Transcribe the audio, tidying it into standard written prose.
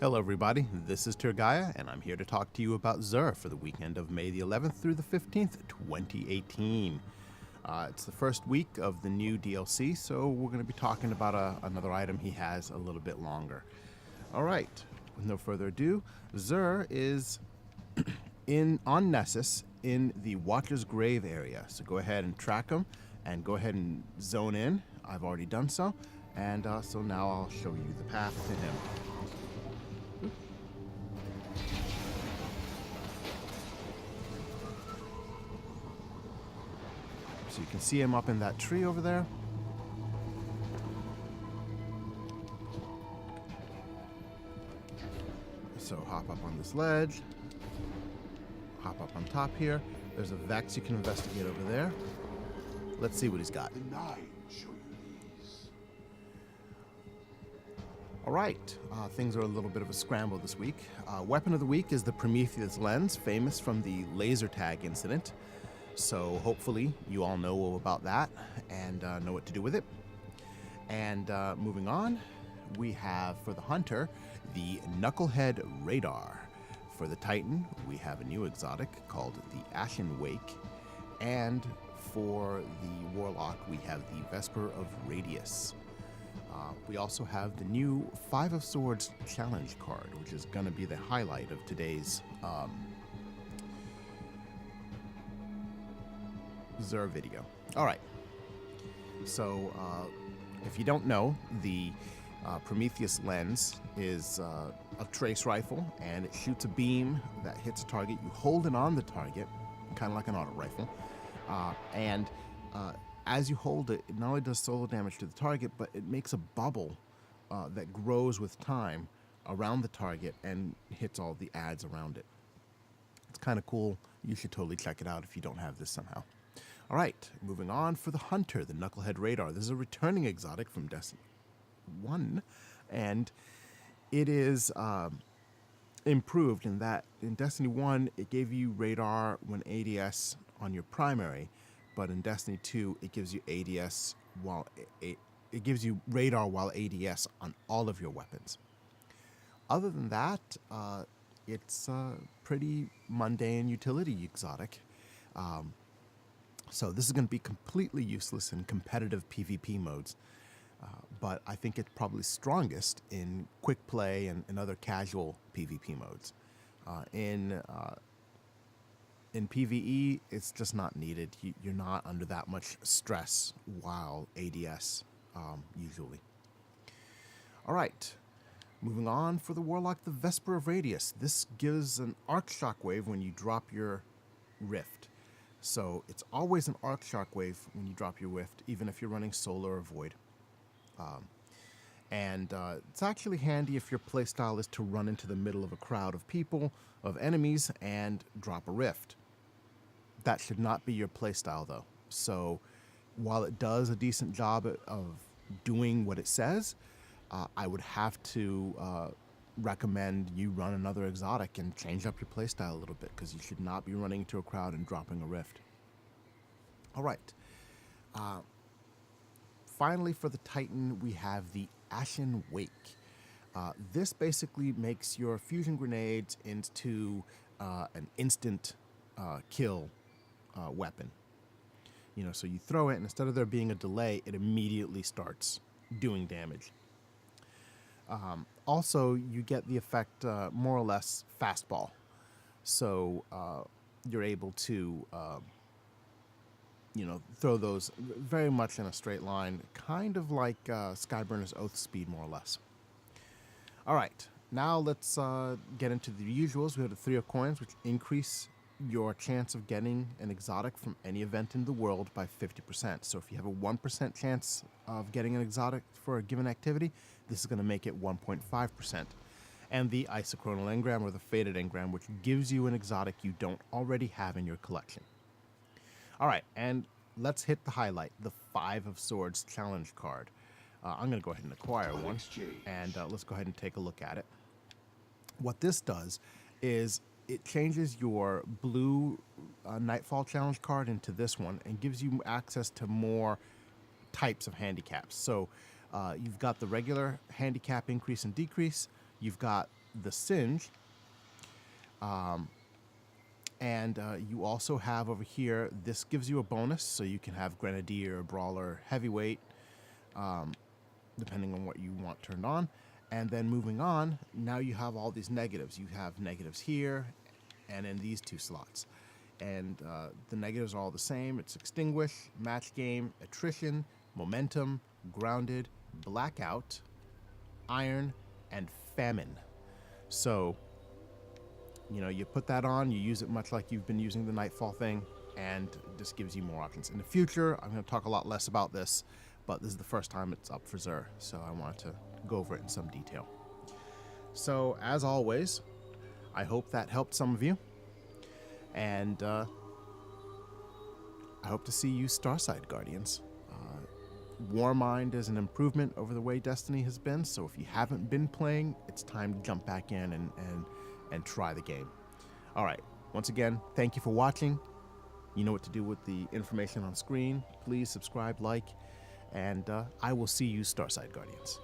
Hello everybody, this is Turgaya, and I'm here to talk to you about Xur for the weekend of May the 11th through the 15th, 2018. It's the first week of the new DLC, so we're going to be talking about another item he has a little bit longer. Alright, with no further ado, Xur is on Nessus in the Watcher's Grave area, so go ahead and track him, and go ahead and zone in. I've already done so, and so now I'll show you the path to him. So you can see him up in that tree over there. So hop up on this ledge. Hop up on top here. There's a Vex you can investigate over there. Let's see what he's got. Alright, things are a little bit of a scramble this week. Weapon of the week is the Prometheus Lens, famous from the laser tag incident. So hopefully you all know about that and know what to do with it. And moving on, we have for the Hunter, the Knucklehead Radar. For the Titan, we have a new exotic called the Ashen Wake. And for the Warlock, we have the Vesper of Radius. We also have the new 5 of Swords challenge card, which is going to be the highlight of today's Xur video. Alright, so if you don't know, the Prometheus Lens is a trace rifle, and it shoots a beam that hits a target. You hold it on the target, kind of like an auto rifle, and as you hold it, it not only does solo damage to the target, but it makes a bubble that grows with time around the target and hits all the adds around it. It's kind of cool. You should totally check it out if you don't have this somehow. All right, moving on for the Hunter, the Knucklehead Radar. This is a returning exotic from Destiny 1, and it is improved in that in Destiny 1, it gave you radar when ADS on your primary, but in Destiny 2, it gives you ADS while it gives you radar while ADS on all of your weapons. Other than that, it's a pretty mundane utility exotic. So this is going to be completely useless in competitive PvP modes, but I think it's probably strongest in quick play and other casual PvP modes. In PvE, it's just not needed. You're not under that much stress while ADS, usually. All right, moving on for the Warlock, the Vesper of Radius. This gives an arc shockwave when you drop your Rift. So it's always an arc shockwave when you drop your Rift, even if you're running Solar or Void. It's actually handy if your playstyle is to run into the middle of a crowd of people, of enemies, and drop a Rift. That should not be your playstyle, though. So while it does a decent job of doing what it says, I would have to recommend you run another exotic and change up your playstyle a little bit, because you should not be running into a crowd and dropping a Rift. All right. Finally, for the Titan, we have the Ashen Wake. This basically makes your fusion grenades into an instant kill weapon. You know, so you throw it, and instead of there being a delay, it immediately starts doing damage. Also, you get the effect more or less fastball. So you're able to, throw those very much in a straight line, kind of like Skyburner's Oath speed, more or less. All right, now let's get into the usuals. We have the 3 of Coins, which increase your chance of getting an exotic from any event in the world by 50%. So if you have a 1% chance of getting an exotic for a given activity, this is going to make it 1.5%. And the Isochronal Engram, or the Faded Engram, which gives you an exotic you don't already have in your collection. All right, and let's hit the highlight, the 5 of Swords challenge card. I'm going to go ahead and acquire one, and let's go ahead and take a look at it. What this does is it changes your blue Nightfall challenge card into this one and gives you access to more types of handicaps. So you've got the regular handicap increase and decrease. You've got the Singe. And you also have over here, this gives you a bonus, so you can have Grenadier, Brawler, Heavyweight, depending on what you want turned on. And then moving on, now you have all these negatives. You have negatives here and in these two slots. And the negatives are all the same. It's Extinguish, Match Game, Attrition, Momentum, Grounded, Blackout, Iron, and Famine. So, you know, you put that on, you use it much like you've been using the Nightfall thing, and this gives you more options. In the future, I'm going to talk a lot less about this, but this is the first time it's up for Xur, so I wanted to go over it in some detail. So, as always, I hope that helped some of you, and I hope to see you Starside Guardians. Warmind is an improvement over the way Destiny has been, so if you haven't been playing, it's time to jump back in and try the game. All right, once again, thank you for watching. You know what to do with the information on screen. Please subscribe, like, and I will see you Starside Guardians.